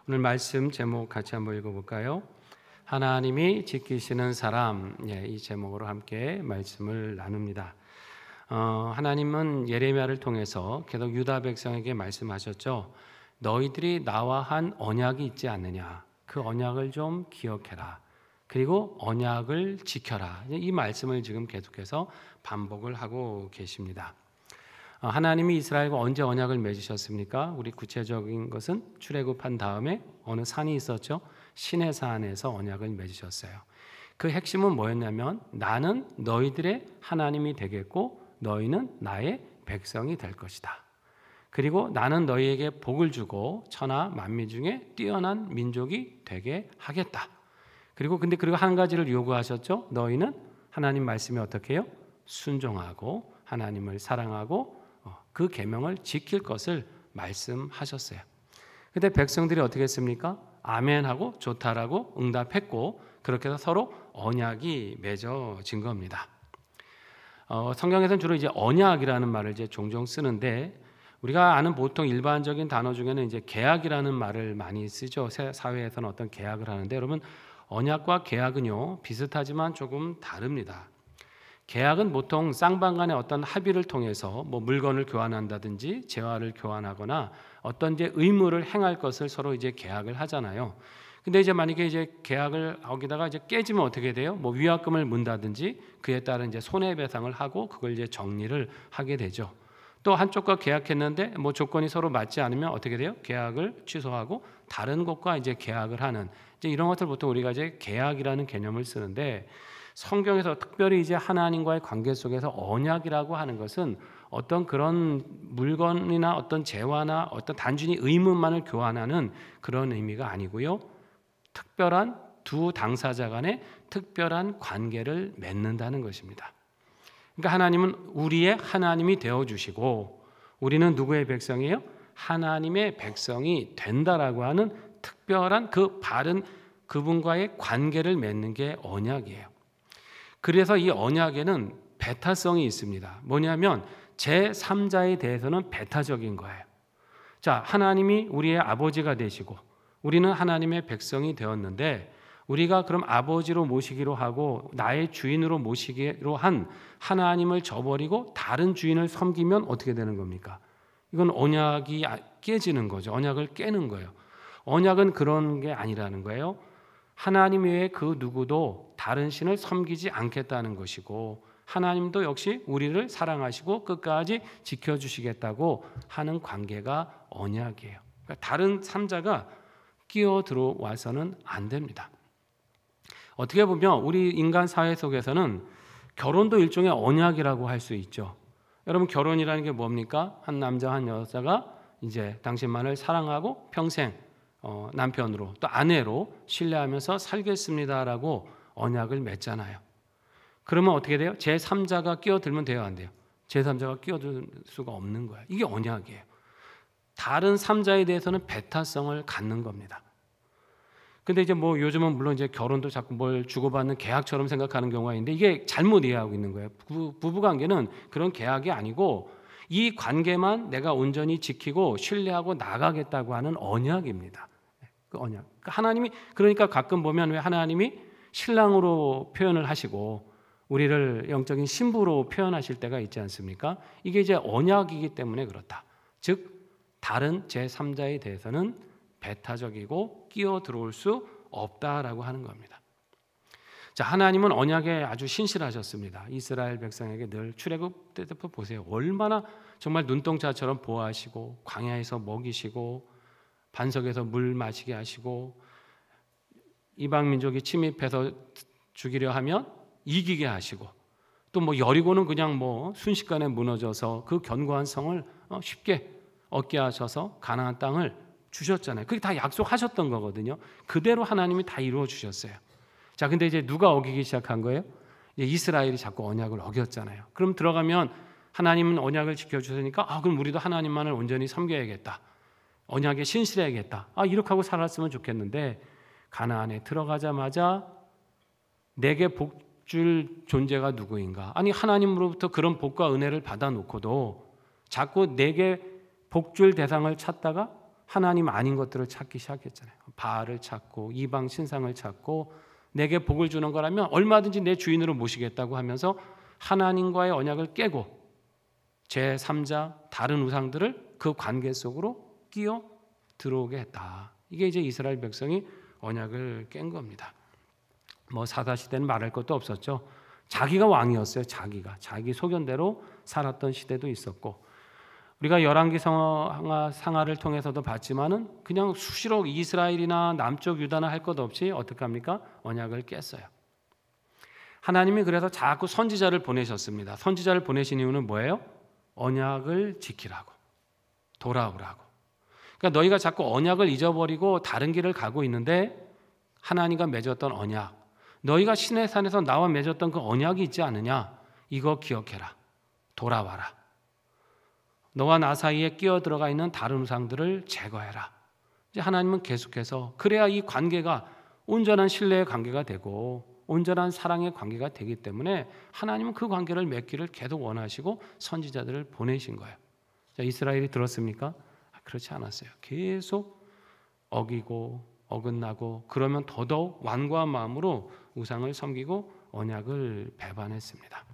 오늘 말씀 제목 같이 한번 읽어볼까요? 하나님이 지키시는 사람, 이 제목으로 함께 말씀을 나눕니다. 하나님은 예레미야를 통해서 계속 유다 백성에게 말씀하셨죠. 너희들이 나와 한 언약이 있지 않느냐, 그 언약을 좀 기억해라. 그리고 언약을 지켜라. 이 말씀을 지금 계속해서 반복을 하고 계십니다. 하나님이 이스라엘과 언제 언약을 맺으셨습니까? 우리 구체적인 것은 출애굽한 다음에 어느 산이 있었죠? 시내산에서 언약을 맺으셨어요. 그 핵심은 뭐였냐면 나는 너희들의 하나님이 되겠고 너희는 나의 백성이 될 것이다. 그리고 나는 너희에게 복을 주고 천하 만민 중에 뛰어난 민족이 되게 하겠다. 그리고 한 가지를 요구하셨죠? 너희는 하나님 말씀에 어떻게 해요? 순종하고 하나님을 사랑하고 그 계명을 지킬 것을 말씀하셨어요. 그때 백성들이 어떻게 했습니까? 아멘하고 좋다라고 응답했고 그렇게 해서 서로 언약이 맺어진 겁니다. 성경에서는 주로 이제 언약이라는 말을 이제 종종 쓰는데 우리가 아는 보통 일반적인 단어 중에는 이제 계약이라는 말을 많이 쓰죠. 사회에서는 어떤 계약을 하는데 여러분 언약과 계약은요 비슷하지만 조금 다릅니다. 계약은 보통 쌍방 간의 어떤 합의를 통해서 물건을 교환한다든지 재화를 교환하거나 어떤 이제 의무를 행할 것을 서로 이제 계약을 하잖아요. 근데 이제 만약에 이제 계약을 거기다가 이제 깨지면 어떻게 돼요? 위약금을 문다든지 그에 따른 이제 손해배상을 하고 그걸 이제 정리를 하게 되죠. 또 한쪽과 계약했는데 조건이 서로 맞지 않으면 어떻게 돼요? 계약을 취소하고 다른 곳과 이제 계약을 하는 이제 이런 것들 보통 우리가 이제 계약이라는 개념을 쓰는데 성경에서 특별히 이제 하나님과의 관계 속에서 언약이라고 하는 것은 어떤 그런 물건이나 어떤 재화나 어떤 단순히 의무만을 교환하는 그런 의미가 아니고요. 특별한 두 당사자 간의 특별한 관계를 맺는다는 것입니다. 그러니까 하나님은 우리의 하나님이 되어주시고 우리는 누구의 백성이에요? 하나님의 백성이 된다라고 하는 특별한 그 바른 그분과의 관계를 맺는 게 언약이에요. 그래서 이 언약에는 배타성이 있습니다. 뭐냐면 제3자에 대해서는 배타적인 거예요. 자, 하나님이 우리의 아버지가 되시고 우리는 하나님의 백성이 되었는데 우리가 그럼 아버지로 모시기로 하고 나의 주인으로 모시기로 한 하나님을 저버리고 다른 주인을 섬기면 어떻게 되는 겁니까? 이건 언약이 깨지는 거죠. 언약을 깨는 거예요. 언약은 그런 게 아니라는 거예요. 하나님 외에 그 누구도 다른 신을 섬기지 않겠다는 것이고 하나님도 역시 우리를 사랑하시고 끝까지 지켜주시겠다고 하는 관계가 언약이에요. 그러니까 다른 3자가 끼어 들어와서는 안 됩니다. 어떻게 보면 우리 인간 사회 속에서는 결혼도 일종의 언약이라고 할 수 있죠. 여러분 결혼이라는 게 뭡니까? 한 남자 한 여자가 이제 당신만을 사랑하고 평생 남편으로 또 아내로 신뢰하면서 살겠습니다라고 언약을 맺잖아요. 그러면 어떻게 돼요? 제3자가 끼어들면 돼요, 안 돼요? 제3자가 끼어들 수가 없는 거예요. 이게 언약이에요. 다른 3자에 대해서는 배타성을 갖는 겁니다. 근데 이제 요즘은 물론 이제 결혼도 자꾸 뭘 주고받는 계약처럼 생각하는 경우가 있는데 이게 잘못 이해하고 있는 거예요. 부부 관계는 그런 계약이 아니고 이 관계만 내가 온전히 지키고 신뢰하고 나가겠다고 하는 언약입니다. 그 언약. 하나님이 그러니까 가끔 보면 왜 하나님이 신랑으로 표현을 하시고 우리를 영적인 신부로 표현하실 때가 있지 않습니까? 이게 이제 언약이기 때문에 그렇다. 즉 다른 제3자에 대해서는 배타적이고 끼어 들어올 수 없다라고 하는 겁니다. 자, 하나님은 언약에 아주 신실하셨습니다. 이스라엘 백성에게 늘 출애굽 때부터 보세요. 얼마나 정말 눈동자처럼 보호하시고 광야에서 먹이시고 반석에서 물 마시게 하시고 이방 민족이 침입해서 죽이려 하면 이기게 하시고 또 여리고는 그냥 순식간에 무너져서 그 견고한 성을 쉽게 얻게 하셔서 가나안 땅을 주셨잖아요. 그게 다 약속하셨던 거거든요. 그대로 하나님이 다 이루어 주셨어요. 자, 근데 이제 누가 어기기 시작한 거예요? 이제 이스라엘이 자꾸 언약을 어겼잖아요. 그럼 들어가면 하나님은 언약을 지켜주시니까 그럼 우리도 하나님만을 온전히 섬겨야겠다. 언약에 신실해야겠다. 이렇게 하고 살았으면 좋겠는데 가나안에 들어가자마자 내게 복 줄 존재가 누구인가? 아니 하나님으로부터 그런 복과 은혜를 받아놓고도 자꾸 내게 복 줄 대상을 찾다가 하나님 아닌 것들을 찾기 시작했잖아요. 바알을 찾고 이방 신상을 찾고 내게 복을 주는 거라면 얼마든지 내 주인으로 모시겠다고 하면서 하나님과의 언약을 깨고 제3자 다른 우상들을 그 관계 속으로 끼어 들어오게 했다. 이게 이제 이스라엘 백성이 언약을 깬 겁니다. 뭐 사사시대는 말할 것도 없었죠. 자기가 왕이었어요. 자기 소견대로 살았던 시대도 있었고, 우리가 열왕기 상하를 통해서도 봤지만은 그냥 수시로 이스라엘이나 남쪽 유다나 할 것 없이 어떻게 합니까? 언약을 깼어요. 하나님이 그래서 자꾸 선지자를 보내셨습니다. 선지자를 보내신 이유는 뭐예요? 언약을 지키라고, 돌아오라고. 그러니까 너희가 자꾸 언약을 잊어버리고 다른 길을 가고 있는데 하나님과 맺었던 언약, 너희가 시내산에서 나와 맺었던 그 언약이 있지 않느냐? 이거 기억해라. 돌아와라. 너와 나 사이에 끼어 들어가 있는 다른 우상들을 제거해라. 이제 하나님은 계속해서 그래야 이 관계가 온전한 신뢰의 관계가 되고 온전한 사랑의 관계가 되기 때문에 하나님은 그 관계를 맺기를 계속 원하시고 선지자들을 보내신 거예요. 자, 이스라엘이 들었습니까? 그렇지 않았어요. 계속 어기고 어긋나고 그러면 더더욱 완고한 마음으로 우상을 섬기고 언약을 배반했습니다.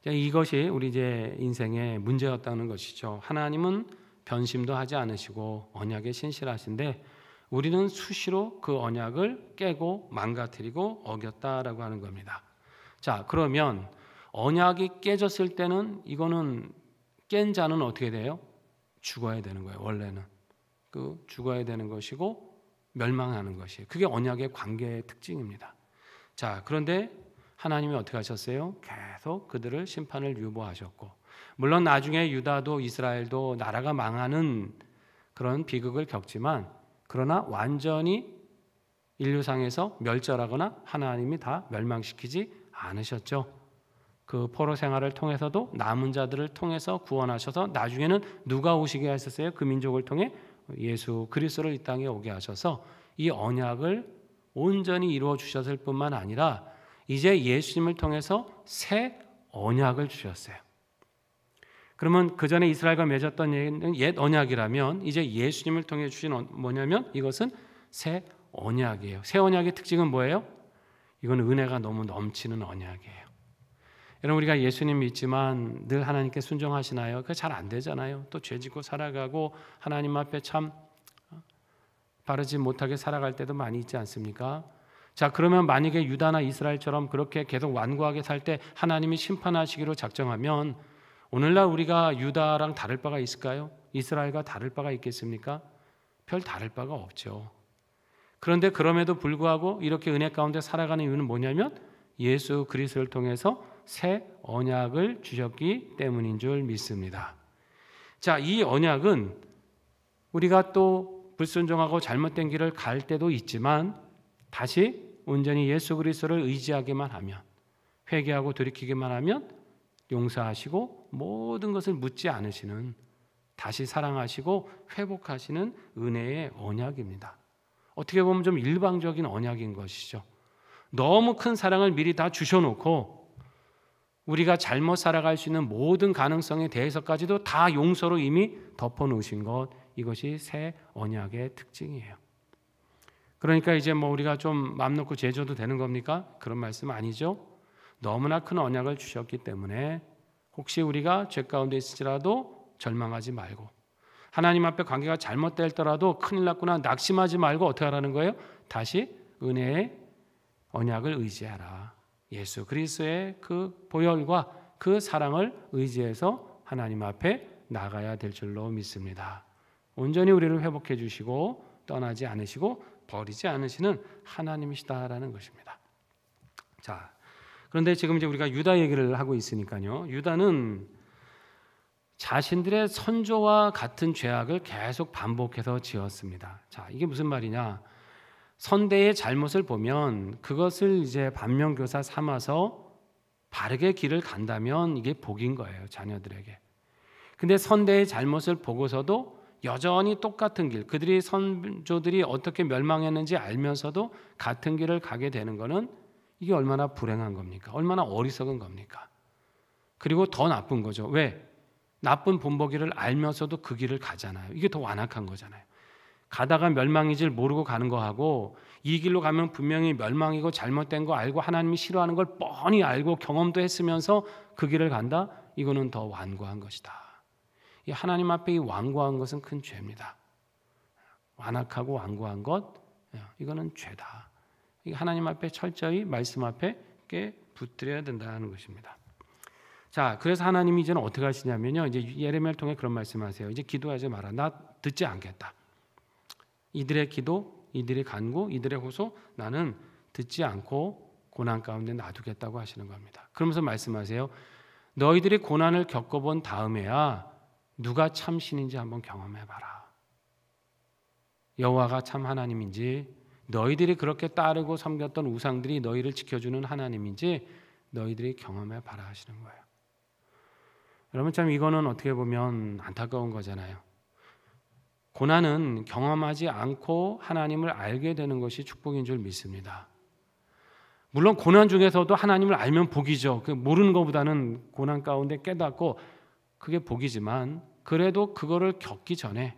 자, 이것이 우리 이제 인생의 문제였다는 것이죠. 하나님은 변심도 하지 않으시고 언약에 신실하신데 우리는 수시로 그 언약을 깨고 망가뜨리고 어겼다라고 하는 겁니다. 자, 그러면 언약이 깨졌을 때는 이거는 깬 자는 어떻게 돼요? 죽어야 되는 거예요. 원래는 그 죽어야 되는 것이고 멸망하는 것이에요. 그게 언약의 관계의 특징입니다. 자, 그런데 하나님이 어떻게 하셨어요? 계속 그들을 심판을 유보하셨고, 물론 나중에 유다도 이스라엘도 나라가 망하는 그런 비극을 겪지만, 그러나 완전히 인류상에서 멸절하거나 하나님이 다 멸망시키지 않으셨죠. 그 포로 생활을 통해서도 남은 자들을 통해서 구원하셔서 나중에는 누가 오시게 하셨어요? 그 민족을 통해 예수 그리스도를 이 땅에 오게 하셔서 이 언약을 온전히 이루어 주셨을 뿐만 아니라 이제 예수님을 통해서 새 언약을 주셨어요. 그러면 그 전에 이스라엘과 맺었던 옛 언약이라면 이제 예수님을 통해 주신 뭐냐면 이것은 새 언약이에요. 새 언약의 특징은 뭐예요? 이건 은혜가 너무 넘치는 언약이에요. 여러분, 우리가 예수님 믿지만 늘 하나님께 순종하시나요? 그게 잘 안 되잖아요. 또 죄 짓고 살아가고 하나님 앞에 참 바르지 못하게 살아갈 때도 많이 있지 않습니까? 자, 그러면 만약에 유다나 이스라엘처럼 그렇게 계속 완고하게 살 때 하나님이 심판하시기로 작정하면 오늘날 우리가 유다랑 다를 바가 있을까요? 이스라엘과 다를 바가 있겠습니까? 별 다를 바가 없죠. 그런데 그럼에도 불구하고 이렇게 은혜 가운데 살아가는 이유는 뭐냐면 예수 그리스도를 통해서 새 언약을 주셨기 때문인 줄 믿습니다. 자, 이 언약은 우리가 또 불순종하고 잘못된 길을 갈 때도 있지만 다시 온전히 예수 그리스도를 의지하기만 하면, 회개하고 돌이키기만 하면 용서하시고 모든 것을 묻지 않으시는, 다시 사랑하시고 회복하시는 은혜의 언약입니다. 어떻게 보면 좀 일방적인 언약인 것이죠. 너무 큰 사랑을 미리 다 주셔놓고 우리가 잘못 살아갈 수 있는 모든 가능성에 대해서까지도 다 용서로 이미 덮어놓으신 것, 이것이 새 언약의 특징이에요. 그러니까 이제 뭐 우리가 좀 맘 놓고 죄져도 되는 겁니까? 그런 말씀 아니죠. 너무나 큰 언약을 주셨기 때문에 혹시 우리가 죄 가운데 있을지라도 절망하지 말고, 하나님 앞에 관계가 잘못될더라도 큰일 났구나 낙심하지 말고 어떻게 하라는 거예요? 다시 은혜의 언약을 의지하라. 예수 그리스도의 그 보혈과 그 사랑을 의지해서 하나님 앞에 나가야 될 줄로 믿습니다. 온전히 우리를 회복해 주시고 떠나지 않으시고 버리지 않으시는 하나님이시다라는 것입니다. 자, 그런데 지금 이제 우리가 유다 얘기를 하고 있으니까요. 유다는 자신들의 선조와 같은 죄악을 계속 반복해서 지었습니다. 자, 이게 무슨 말이냐? 선대의 잘못을 보면 그것을 이제 반면교사 삼아서 바르게 길을 간다면 이게 복인 거예요, 자녀들에게. 근데 선대의 잘못을 보고서도 여전히 똑같은 길, 그들이 선조들이 어떻게 멸망했는지 알면서도 같은 길을 가게 되는 것은 이게 얼마나 불행한 겁니까? 얼마나 어리석은 겁니까? 그리고 더 나쁜 거죠. 왜? 나쁜 본보기를 알면서도 그 길을 가잖아요. 이게 더 완악한 거잖아요. 가다가 멸망인 줄 모르고 가는 거하고 이 길로 가면 분명히 멸망이고 잘못된 거 알고 하나님이 싫어하는 걸 뻔히 알고 경험도 했으면서 그 길을 간다? 이거는 더 완고한 것이다. 이 하나님 앞에 이 완고한 것은 큰 죄입니다. 완악하고 완고한 것, 이거는 죄다. 하나님 앞에 철저히 말씀 앞에 붙들어야 된다는 것입니다. 자, 그래서 하나님이 이제는 어떻게 하시냐면요, 이제 예레미야를 통해 그런 말씀하세요. 이제 기도하지 마라. 나 듣지 않겠다. 이들의 기도, 이들의 간구, 이들의 호소, 나는 듣지 않고 고난 가운데 놔두겠다고 하시는 겁니다. 그러면서 말씀하세요. 너희들이 고난을 겪어본 다음에야 누가 참 신인지 한번 경험해봐라. 여호와가 참 하나님인지, 너희들이 그렇게 따르고 섬겼던 우상들이 너희를 지켜주는 하나님인지 너희들이 경험해봐라 하시는 거예요. 여러분, 참 이거는 어떻게 보면 안타까운 거잖아요. 고난은 경험하지 않고 하나님을 알게 되는 것이 축복인 줄 믿습니다. 물론 고난 중에서도 하나님을 알면 복이죠. 모르는 것보다는 고난 가운데 깨닫고 그게 복이지만, 그래도 그거를 겪기 전에,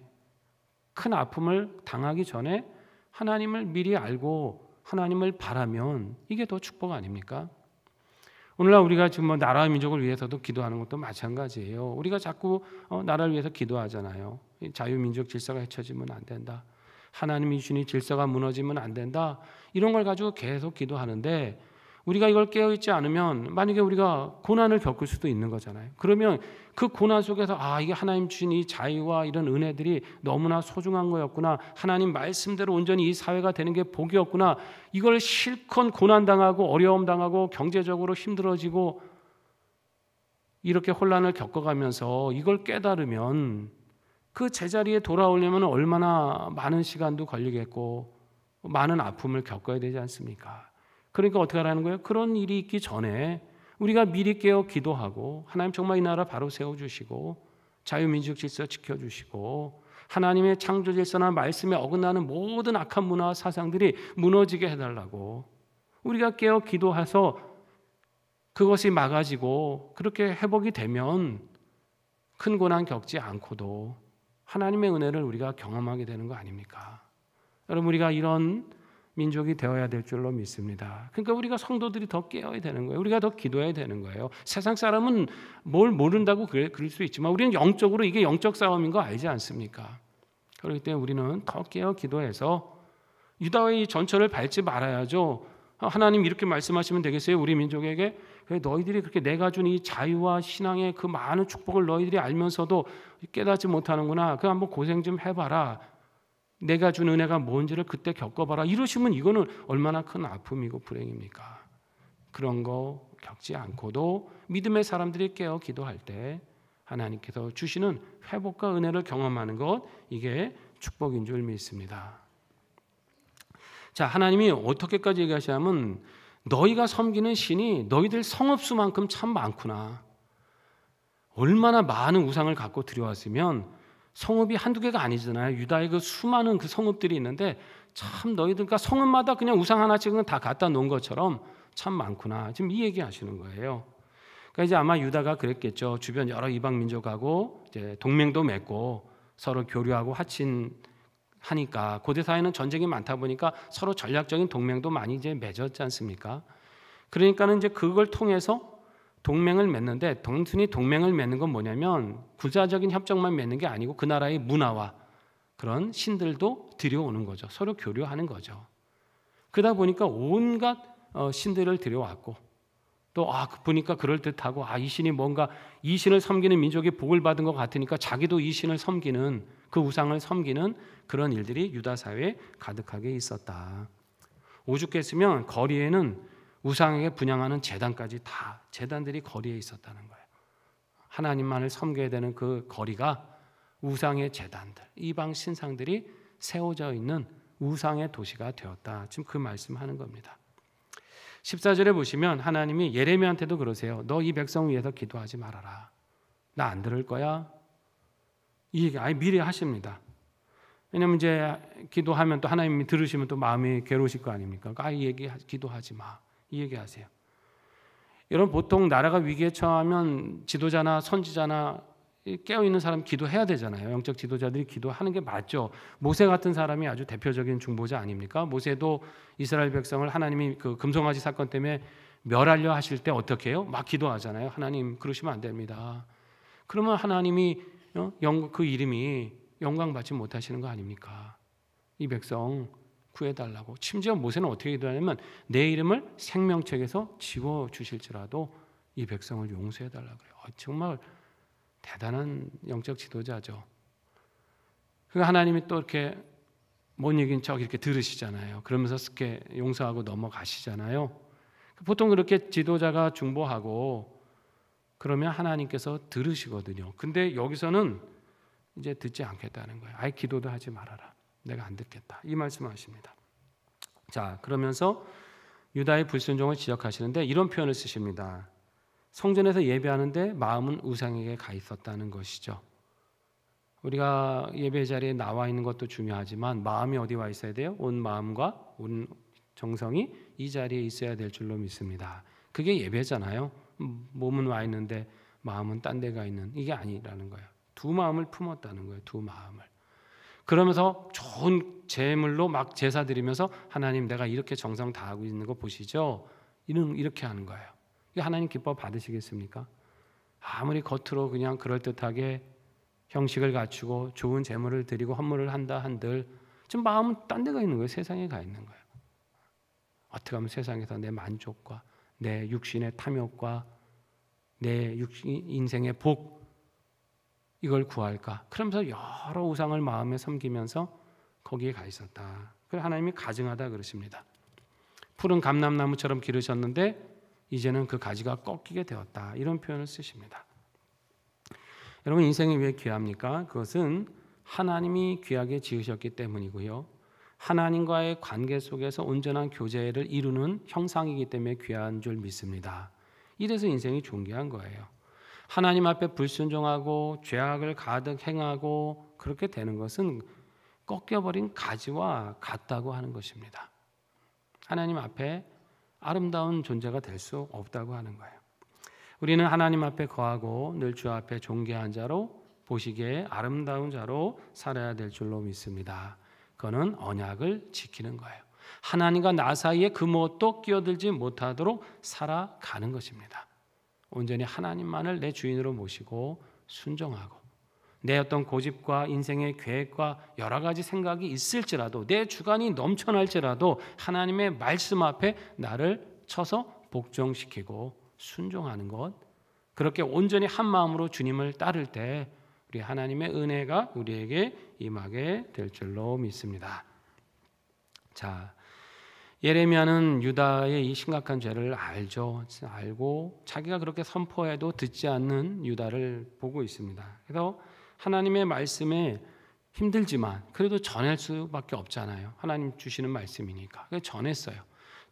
큰 아픔을 당하기 전에 하나님을 미리 알고 하나님을 바라면 이게 더 축복 아닙니까? 오늘날 우리가 지금 나라와 민족을 위해서도 기도하는 것도 마찬가지예요. 우리가 자꾸 나라를 위해서 기도하잖아요. 자유민족 질서가 헤쳐지면 안 된다. 하나님이 주신 질서가 무너지면 안 된다. 이런 걸 가지고 계속 기도하는데, 우리가 이걸 깨어있지 않으면 만약에 우리가 고난을 겪을 수도 있는 거잖아요. 그러면 그 고난 속에서 이게 하나님 주신 이 자유와 이런 은혜들이 너무나 소중한 거였구나, 하나님 말씀대로 온전히 이 사회가 되는 게 복이었구나, 이걸 실컷 고난당하고 어려움 당하고 경제적으로 힘들어지고 이렇게 혼란을 겪어가면서 이걸 깨달으면 그 제자리에 돌아오려면 얼마나 많은 시간도 걸리겠고 많은 아픔을 겪어야 되지 않습니까? 그러니까 어떻게 하라는 거예요? 그런 일이 있기 전에 우리가 미리 깨어 기도하고, 하나님 정말 이 나라 바로 세워주시고 자유민족 질서 지켜주시고 하나님의 창조 질서나 말씀에 어긋나는 모든 악한 문화와 사상들이 무너지게 해달라고 우리가 깨어 기도해서 그것이 막아지고 그렇게 회복이 되면 큰 고난 겪지 않고도 하나님의 은혜를 우리가 경험하게 되는 거 아닙니까? 여러분, 우리가 이런 민족이 되어야 될 줄로 믿습니다. 그러니까 우리가 성도들이 더 깨어야 되는 거예요. 우리가 더 기도해야 되는 거예요. 세상 사람은 뭘 모른다고 그럴 수 있지만 우리는 영적으로 이게 영적 싸움인 거 알지 않습니까? 그렇기 때문에 우리는 더 깨어 기도해서 유다의 전철을 밟지 말아야죠. 하나님 이렇게 말씀하시면 되겠어요? 우리 민족에게 너희들이 그렇게 내가 준 이 자유와 신앙의 그 많은 축복을 너희들이 알면서도 깨닫지 못하는구나. 그 한번 고생 좀 해봐라. 내가 준 은혜가 뭔지를 그때 겪어봐라. 이러시면 이거는 얼마나 큰 아픔이고 불행입니까? 그런 거 겪지 않고도 믿음의 사람들이 깨어 기도할 때 하나님께서 주시는 회복과 은혜를 경험하는 것, 이게 축복인 줄 믿습니다. 자, 하나님이 어떻게까지 얘기하시냐면 너희가 섬기는 신이 너희들 성읍수만큼 참 많구나. 얼마나 많은 우상을 갖고 들여왔으면, 성읍이 한두 개가 아니잖아요. 유다의 그 수많은 그 성읍들이 있는데 참 너희들, 그러니까 성읍마다 그냥 우상 하나씩은 다 갖다 놓은 것처럼 참 많구나. 지금 이 얘기 하시는 거예요. 그러니까 이제 아마 유다가 그랬겠죠. 주변 여러 이방 민족하고 이제 동맹도 맺고 서로 교류하고 하니까 고대 사회는 전쟁이 많다 보니까 서로 전략적인 동맹도 많이 이제 맺었지 않습니까? 그러니까는 이제 그걸 통해서 동맹을 맺는데, 단순히 동맹을 맺는 건 뭐냐면 군사적인 협정만 맺는 게 아니고 그 나라의 문화와 그런 신들도 들여오는 거죠. 서로 교류하는 거죠. 그러다 보니까 온갖 신들을 들여왔고, 또 보니까 그럴듯하고 이 신이 뭔가, 이 신을 섬기는 민족이 복을 받은 것 같으니까 자기도 이 신을 섬기는, 그 우상을 섬기는 그런 일들이 유다 사회에 가득하게 있었다. 오죽했으면 거리에는 우상에게 분향하는 제단까지 다 제단들이 거리에 있었다는 거예요. 하나님만을 섬겨야 되는 그 거리가 우상의 제단들, 이방 신상들이 세워져 있는 우상의 도시가 되었다. 지금 그 말씀하는 겁니다. 14절에 보시면 하나님이 예레미야한테도 그러세요. 너 이 백성 위해서 기도하지 말아라. 나 안 들을 거야. 이 얘기 미리 하십니다. 왜냐하면 이제 기도하면 또 하나님이 들으시면 또 마음이 괴로우실 거 아닙니까? 이 얘기 기도하지 마. 이 얘기하세요. 여러분, 보통 나라가 위기에 처하면 지도자나 선지자나 깨어있는 사람 기도해야 되잖아요. 영적 지도자들이 기도하는 게 맞죠. 모세 같은 사람이 아주 대표적인 중보자 아닙니까? 모세도 이스라엘 백성을 하나님이 그 금송아지 사건 때문에 멸하려 하실 때 어떻게 해요? 막 기도하잖아요. 하나님 그러시면 안 됩니다. 그러면 하나님이 그 이름이 영광 받지 못하시는 거 아닙니까? 이 백성 구해달라고. 심지어 모세는 어떻게 기도하냐면 내 이름을 생명책에서 지워주실지라도 이 백성을 용서해달라고 그래요. 정말 대단한 영적 지도자죠. 그 하나님이 또 이렇게 못 이긴 척 이렇게 들으시잖아요. 그러면서 쉽게 용서하고 넘어가시잖아요. 보통 그렇게 지도자가 중보하고 그러면 하나님께서 들으시거든요. 근데 여기서는 이제 듣지 않겠다는 거예요. 아예 기도도 하지 말아라. 내가 안 듣겠다. 이 말씀하십니다. 자, 그러면서 유다의 불순종을 지적하시는데 이런 표현을 쓰십니다. 성전에서 예배하는데 마음은 우상에게 가 있었다는 것이죠. 우리가 예배 자리에 나와 있는 것도 중요하지만 마음이 어디 와 있어야 돼요? 온 마음과 온 정성이 이 자리에 있어야 될 줄로 믿습니다. 그게 예배잖아요. 몸은 와 있는데 마음은 딴 데 가 있는, 이게 아니라는 거예요. 두 마음을 품었다는 거예요. 두 마음을. 그러면서 좋은 제물로 막 제사 드리면서 하나님 내가 이렇게 정성 다하고 있는 거 보시죠. 이렇게 하는 거예요. 이게 하나님 기뻐 받으시겠습니까? 아무리 겉으로 그냥 그럴듯하게 형식을 갖추고 좋은 제물을 드리고 헌물을 한다 한들 지금 마음은 딴 데 가 있는 거예요. 세상에 가 있는 거예요. 어떻게 하면 세상에서 내 만족과 내 육신의 탐욕과 내 인생의 복 이걸 구할까? 그러면서 여러 우상을 마음에 섬기면서 거기에 가 있었다. 그래서 하나님이 가증하다 그러십니다. 푸른 감람나무처럼 기르셨는데 이제는 그 가지가 꺾이게 되었다. 이런 표현을 쓰십니다. 여러분 인생이 왜 귀합니까? 그것은 하나님이 귀하게 지으셨기 때문이고요. 하나님과의 관계 속에서 온전한 교제를 이루는 형상이기 때문에 귀한 줄 믿습니다. 이래서 인생이 존귀한 거예요. 하나님 앞에 불순종하고 죄악을 가득 행하고 그렇게 되는 것은 꺾여버린 가지와 같다고 하는 것입니다. 하나님 앞에 아름다운 존재가 될 수 없다고 하는 거예요. 우리는 하나님 앞에 거하고 늘 주 앞에 존귀한 자로 보시기에 아름다운 자로 살아야 될 줄로 믿습니다. 그거는 언약을 지키는 거예요. 하나님과 나 사이에 그 무엇도 끼어들지 못하도록 살아가는 것입니다. 온전히 하나님만을 내 주인으로 모시고 순종하고 내 어떤 고집과 인생의 계획과 여러 가지 생각이 있을지라도 내 주관이 넘쳐날지라도 하나님의 말씀 앞에 나를 쳐서 복종시키고 순종하는 것, 그렇게 온전히 한 마음으로 주님을 따를 때 우리 하나님의 은혜가 우리에게 임하게 될 줄로 믿습니다. 자, 예레미야는 유다의 이 심각한 죄를 알고 자기가 그렇게 선포해도 듣지 않는 유다를 보고 있습니다. 그래서 하나님의 말씀에 힘들지만 그래도 전할 수밖에 없잖아요. 하나님 주시는 말씀이니까. 그래서 전했어요.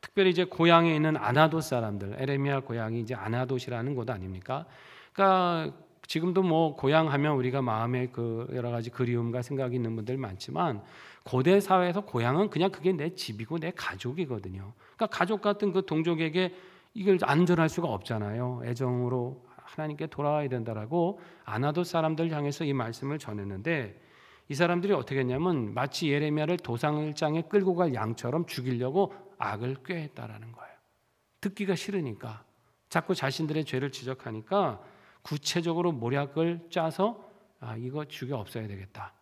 특별히 이제 고향에 있는 아나돗 사람들, 에레미야 고향이 이제 아나돗이라는 곳 아닙니까? 그러니까 지금도 뭐 고향 하면 우리가 마음에 그 여러 가지 그리움과 생각이 있는 분들 많지만 고대 사회에서 고향은 그냥 그게 내 집이고 내 가족이거든요. 그러니까 가족 같은 그 동족에게 이걸 안전할 수가 없잖아요. 애정으로 하나님께 돌아와야 된다라고 아나돗 사람들 향해서 이 말씀을 전했는데 이 사람들이 어떻게 했냐면 마치 예레미야를 도상일장에 끌고 갈 양처럼 죽이려고 악을 꾀했다라는 거예요. 듣기가 싫으니까 자꾸 자신들의 죄를 지적하니까 구체적으로 모략을 짜서 이거 죽여 없애야 되겠다.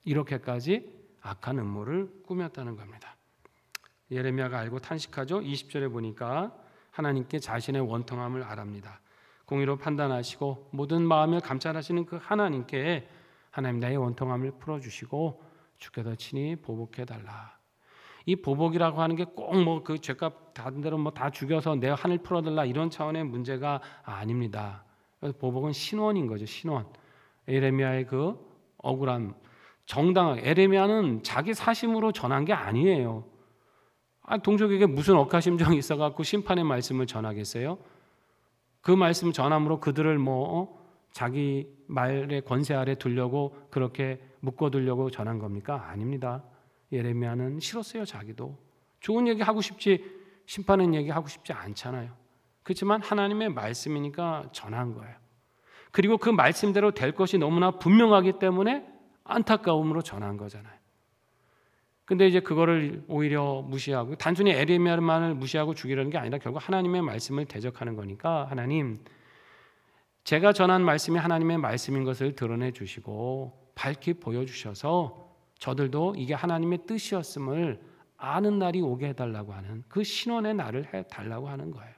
이렇게까지 악한 음모를 꾸몄다는 겁니다. 예레미야가 알고 탄식하죠. 20절에 보니까 하나님께 자신의 원통함을 아랍니다. 공의로 판단하시고 모든 마음을 감찰하시는 그 하나님께 하나님 나의 원통함을 풀어주시고 주께서 친히 보복해달라. 이 보복이라고 하는 게 꼭 뭐 그 죄값 다른 대로 뭐 다 죽여서 내가 하늘 풀어달라 이런 차원의 문제가 아닙니다. 그래서 보복은 신원인 거죠. 신원. 예레미야의 그 억울함, 정당하게 에레미야는 자기 사심으로 전한 게 아니에요. 동족에게 무슨 억하심정이 있어갖고 심판의 말씀을 전하겠어요? 그 말씀 전함으로 그들을 자기 말의 권세 아래 두려고 그렇게 묶어두려고 전한 겁니까? 아닙니다. 예레미야는 싫었어요. 자기도 좋은 얘기 하고 싶지 심판의 얘기 하고 싶지 않잖아요. 그렇지만 하나님의 말씀이니까 전한 거예요. 그리고 그 말씀대로 될 것이 너무나 분명하기 때문에 안타까움으로 전한 거잖아요. 근데 이제 그거를 오히려 무시하고 단순히 에레미야만을 무시하고 죽이려는 게 아니라 결국 하나님의 말씀을 대적하는 거니까 하나님, 제가 전한 말씀이 하나님의 말씀인 것을 드러내 주시고 밝히 보여주셔서 저들도 이게 하나님의 뜻이었음을 아는 날이 오게 해달라고 하는 그 신원의 날을 해달라고 하는 거예요.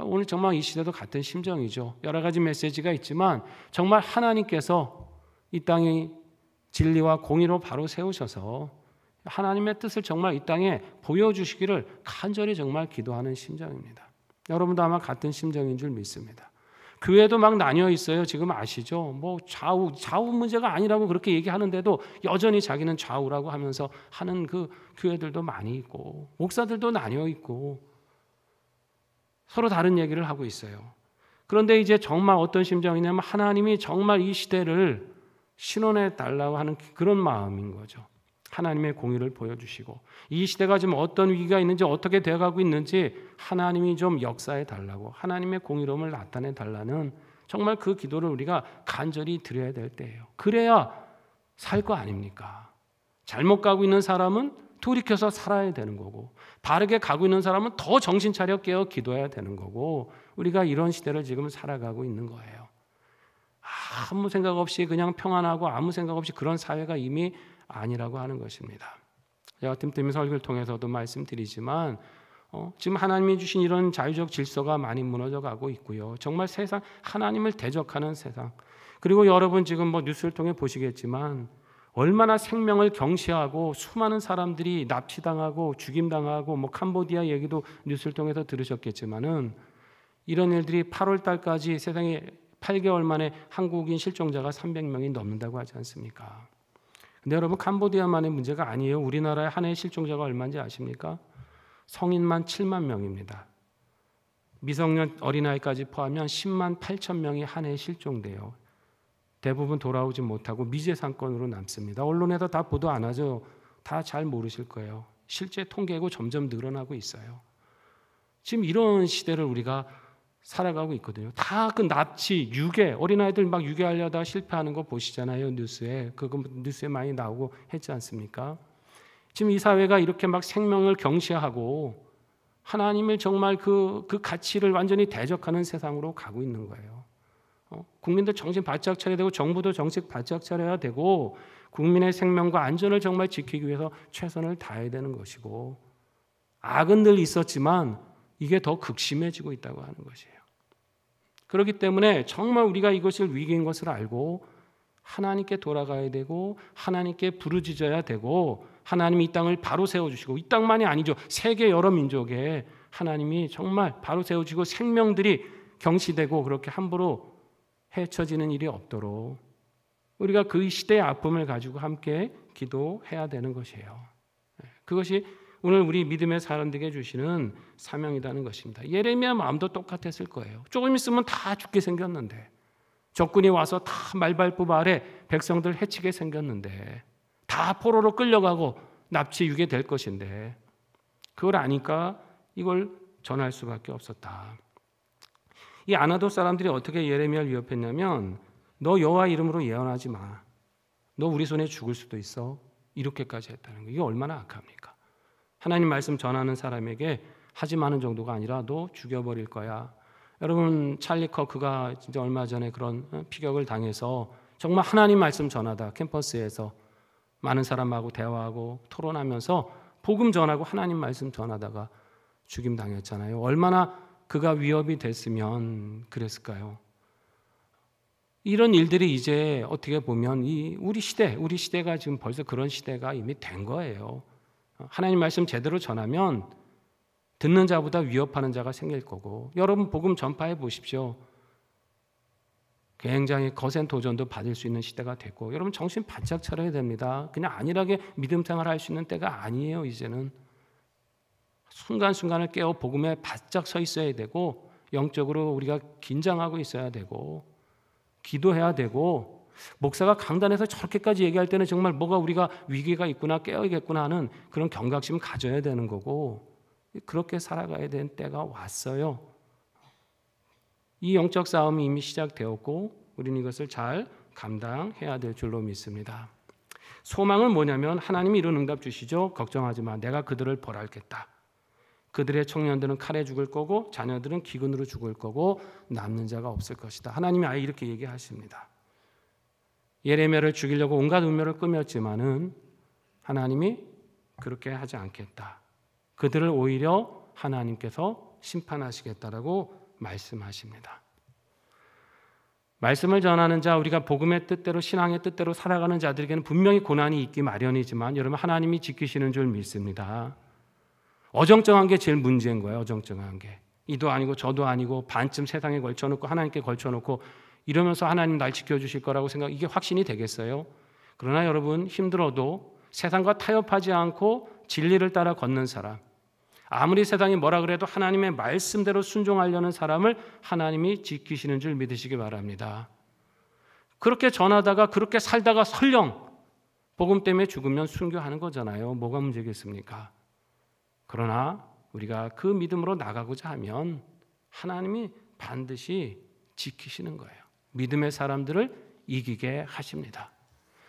오늘 정말 이 시대도 같은 심정이죠. 여러 가지 메시지가 있지만 정말 하나님께서 이 땅이 진리와 공의로 바로 세우셔서 하나님의 뜻을 정말 이 땅에 보여주시기를 간절히 정말 기도하는 심정입니다. 여러분도 아마 같은 심정인 줄 믿습니다. 교회도 막 나뉘어 있어요. 지금 아시죠? 뭐 좌우 문제가 아니라고 그렇게 얘기하는데도 여전히 자기는 좌우라고 하면서 하는 그 교회들도 많이 있고, 목사들도 나뉘어 있고 서로 다른 얘기를 하고 있어요. 그런데 이제 정말 어떤 심정이냐면 하나님이 정말 이 시대를 신원해 달라고 하는 그런 마음인 거죠. 하나님의 공의를 보여주시고 이 시대가 지금 어떤 위기가 있는지 어떻게 되어가고 있는지 하나님이 좀 역사해 달라고, 하나님의 공의로움을 나타내 달라는 정말 그 기도를 우리가 간절히 드려야 될 때예요. 그래야 살 거 아닙니까? 잘못 가고 있는 사람은 돌이켜서 살아야 되는 거고, 바르게 가고 있는 사람은 더 정신 차려 깨어 기도해야 되는 거고, 우리가 이런 시대를 지금 살아가고 있는 거예요. 아무 생각 없이 그냥 평안하고 아무 생각 없이 그런 사회가 이미 아니라고 하는 것입니다. 제가 틈틈이 설교를 통해서도 말씀드리지만 지금 하나님이 주신 이런 자유적 질서가 많이 무너져 가고 있고요. 정말 세상, 하나님을 대적하는 세상. 그리고 여러분 지금 뭐 뉴스를 통해 보시겠지만 얼마나 생명을 경시하고 수많은 사람들이 납치당하고 죽임당하고, 뭐 캄보디아 얘기도 뉴스를 통해서 들으셨겠지만은 이런 일들이 8월 달까지 세상에 8개월 만에 한국인 실종자가 300명이 넘는다고 하지 않습니까? 근데 여러분, 캄보디아만의 문제가 아니에요. 우리나라의 한 해 실종자가 얼마인지 아십니까? 성인만 7만 명입니다. 미성년 어린아이까지 포함하면 10만 8천 명이 한 해에 실종돼요. 대부분 돌아오지 못하고 미제 상권으로 남습니다. 언론에서 다 보도 안 하죠. 다 잘 모르실 거예요. 실제 통계고 점점 늘어나고 있어요. 지금 이런 시대를 우리가 살아가고 있거든요. 다 그 납치, 유괴, 어린아이들 막 유괴하려다 실패하는 거 보시잖아요. 뉴스에. 그거 뉴스에 많이 나오고 했지 않습니까? 지금 이 사회가 이렇게 막 생명을 경시하고 하나님을 정말 그 가치를 완전히 대적하는 세상으로 가고 있는 거예요. 국민들 정신 바짝 차려야 되고 정부도 정신 바짝 차려야 되고 국민의 생명과 안전을 정말 지키기 위해서 최선을 다해야 되는 것이고, 악은 늘 있었지만 이게 더 극심해지고 있다고 하는 것이에요. 그렇기 때문에 정말 우리가 이것을 위기인 것을 알고 하나님께 돌아가야 되고 하나님께 부르짖어야 되고, 하나님이 이 땅을 바로 세워주시고, 이 땅만이 아니죠. 세계 여러 민족에 하나님이 정말 바로 세워주시고 생명들이 경시되고 그렇게 함부로 해쳐지는 일이 없도록 우리가 그 시대의 아픔을 가지고 함께 기도해야 되는 것이에요. 그것이 오늘 우리 믿음의 사람들에게 주시는 사명이라는 것입니다. 예레미야 마음도 똑같았을 거예요. 조금 있으면 다 죽게 생겼는데, 적군이 와서 다 말발굽 아래 백성들 해치게 생겼는데, 다 포로로 끌려가고 납치 유괴될 것인데, 그걸 아니까 이걸 전할 수밖에 없었다. 이 아나도 사람들이 어떻게 예레미야를 위협했냐면, 너 여호와 이름으로 예언하지 마. 너 우리 손에 죽을 수도 있어. 이렇게까지 했다는 거예요. 이게 얼마나 악합니까? 하나님 말씀 전하는 사람에게 하지 마는 정도가 아니라 너 죽여버릴 거야. 여러분, 찰리 커크가 진짜 얼마 전에 그런 피격을 당해서 정말 하나님 말씀 전하다 캠퍼스에서 많은 사람하고 대화하고 토론하면서 복음 전하고 하나님 말씀 전하다가 죽임 당했잖아요. 얼마나 그가 위협이 됐으면 그랬을까요? 이런 일들이 이제 어떻게 보면 우리 시대가 지금 벌써 그런 시대가 이미 된 거예요. 하나님 말씀 제대로 전하면 듣는 자보다 위협하는 자가 생길 거고, 여러분 복음 전파해 보십시오. 굉장히 거센 도전도 받을 수 있는 시대가 됐고, 여러분 정신 바짝 차려야 됩니다. 그냥 안일하게 믿음 생활 할 수 있는 때가 아니에요. 이제는 순간순간을 깨어 복음에 바짝 서 있어야 되고, 영적으로 우리가 긴장하고 있어야 되고, 기도해야 되고, 목사가 강단에서 저렇게까지 얘기할 때는 정말 뭐가 우리가 위기가 있구나, 깨어야겠구나 하는 그런 경각심을 가져야 되는 거고, 그렇게 살아가야 되는 때가 왔어요. 이 영적 싸움이 이미 시작되었고 우리는 이것을 잘 감당해야 될 줄로 믿습니다. 소망은 뭐냐면 하나님이 이런 응답 주시죠. 걱정하지 마. 내가 그들을 벌하겠다. 그들의 청년들은 칼에 죽을 거고 자녀들은 기근으로 죽을 거고 남는 자가 없을 것이다. 하나님이 아예 이렇게 얘기하십니다. 예레미야를 죽이려고 온갖 음모를 꾸몄지만은 하나님이 그렇게 하지 않겠다. 그들을 오히려 하나님께서 심판하시겠다라고 말씀하십니다. 말씀을 전하는 자, 우리가 복음의 뜻대로 신앙의 뜻대로 살아가는 자들에게는 분명히 고난이 있기 마련이지만 여러분 하나님이 지키시는 줄 믿습니다. 어정쩡한 게 제일 문제인 거예요. 어정쩡한 게. 이도 아니고 저도 아니고 반쯤 세상에 걸쳐놓고 하나님께 걸쳐놓고 이러면서 하나님 날 지켜주실 거라고 생각, 이게 확신이 되겠어요? 그러나 여러분 힘들어도 세상과 타협하지 않고 진리를 따라 걷는 사람, 아무리 세상이 뭐라 그래도 하나님의 말씀대로 순종하려는 사람을 하나님이 지키시는 줄 믿으시기 바랍니다. 그렇게 전하다가 그렇게 살다가 설령 복음 때문에 죽으면 순교하는 거잖아요. 뭐가 문제겠습니까? 그러나 우리가 그 믿음으로 나가고자 하면 하나님이 반드시 지키시는 거예요. 믿음의 사람들을 이기게 하십니다.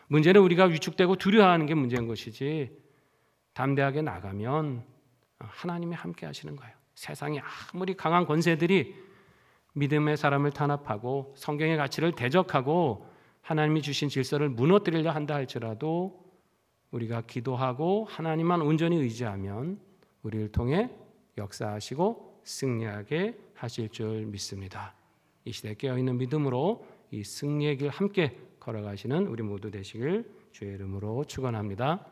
문제는 우리가 위축되고 두려워하는 게 문제인 것이지 담대하게 나가면 하나님이 함께 하시는 거예요. 세상에 아무리 강한 권세들이 믿음의 사람을 탄압하고 성경의 가치를 대적하고 하나님이 주신 질서를 무너뜨리려 한다 할지라도 우리가 기도하고 하나님만 온전히 의지하면 우리를 통해 역사하시고 승리하게 하실 줄 믿습니다. 이 시대에 깨어있는 믿음으로 이 승리의 길 함께 걸어가시는 우리 모두 되시길 주의 이름으로 축원합니다.